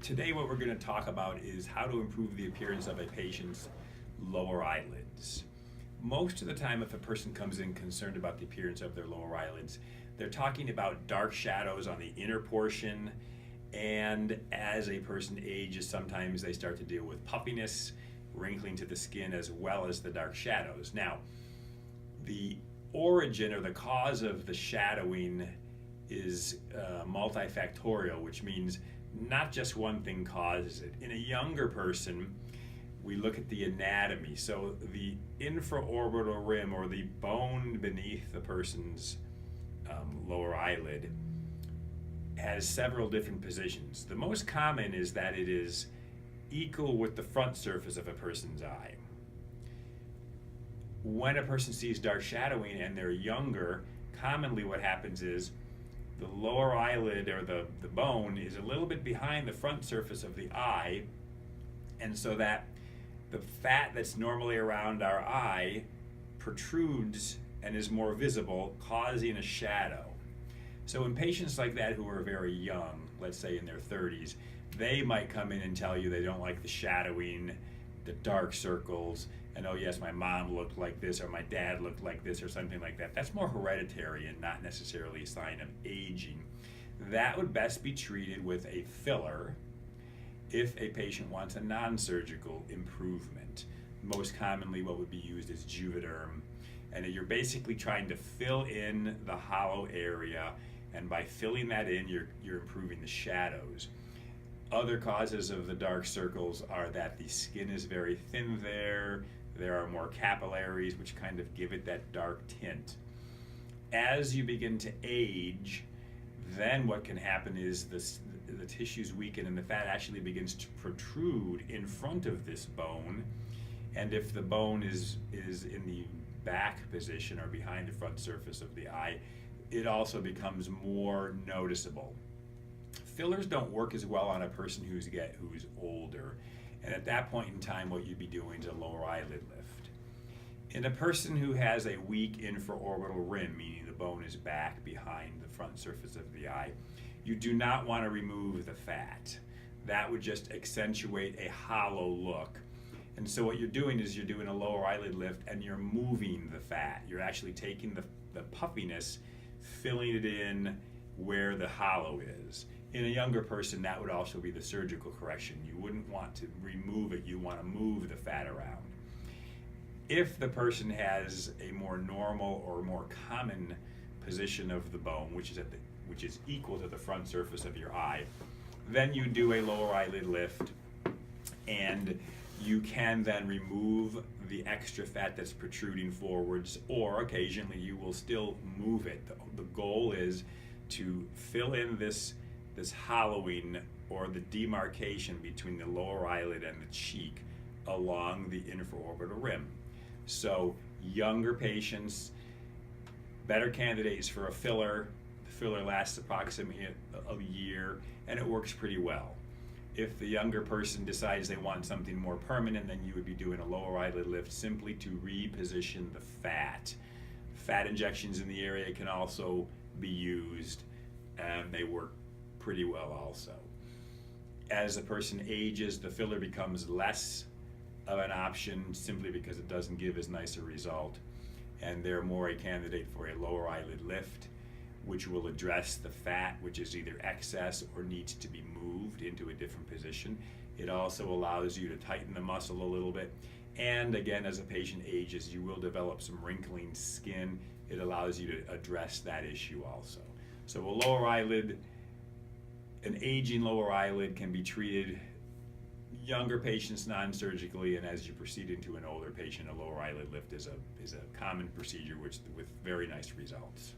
Today what we're going to talk about is how to improve the appearance of a patient's lower eyelids. Most of the time if a person comes in concerned about the appearance of their lower eyelids, they're talking about dark shadows on the inner portion, and as a person ages sometimes they start to deal with puffiness, wrinkling to the skin, as well as the dark shadows. Now, the origin or the cause of the shadowing is multifactorial, which means not just one thing causes it. In a younger person, we look at the anatomy. So the infraorbital rim, or the bone beneath the person's lower eyelid, has several different positions. The most common is that it is equal with the front surface of a person's eye. When a person sees dark shadowing and they're younger, commonly what happens is the lower eyelid, or the bone, is a little bit behind the front surface of the eye, and so that the fat that's normally around our eye protrudes and is more visible, causing a shadow. So in patients like that who are very young, let's say in their 30s, they might come in and tell you they don't like the shadowing, the dark circles, and oh yes, my mom looked like this, or my dad looked like this, or something like that. That's more hereditary and not necessarily a sign of aging. That would best be treated with a filler if a patient wants a non-surgical improvement. Most commonly what would be used is Juvederm, and you're basically trying to fill in the hollow area, and by filling that in, you're improving the shadows. Other causes of the dark circles are that the skin is very thin there are more capillaries which kind of give it that dark tint. As you begin to age, then what can happen is the tissues weaken and the fat actually begins to protrude in front of this bone, and if the bone is in the back position or behind the front surface of the eye, it also becomes more noticeable. Fillers don't work as well on a person who's older, and at that point in time what you'd be doing is a lower eyelid lift. In a person who has a weak infraorbital rim, meaning the bone is back behind the front surface of the eye, you do not want to remove the fat. That would just accentuate a hollow look. And so what you're doing is you're doing a lower eyelid lift and you're moving the fat. You're actually taking the puffiness, filling it in where the hollow is. In a younger person, that would also be the surgical correction. You wouldn't want to remove it, you want to move the fat around. If the person has a more normal or more common position of the bone, which is equal to the front surface of your eye, then you do a lower eyelid lift, and you can then remove the extra fat that's protruding forwards, or occasionally you will still move it. The goal is to fill in this hollowing, or the demarcation between the lower eyelid and the cheek along the infraorbital rim. So younger patients, better candidates for a filler. The filler lasts approximately a year and it works pretty well. If the younger person decides they want something more permanent, then you would be doing a lower eyelid lift simply to reposition the fat. Fat injections in the area can also be used, and they work pretty well also. As the person ages, the filler becomes less of an option simply because it doesn't give as nice a result, and they're more a candidate for a lower eyelid lift, which will address the fat which is either excess or needs to be moved into a different position. It also allows you to tighten the muscle a little bit, and again, as a patient ages, you will develop some wrinkling skin. It allows you to address that issue also. So a lower eyelid, an aging lower eyelid, can be treated younger patients non-surgically, and as you proceed into an older patient, a lower eyelid lift is a common procedure with very nice results.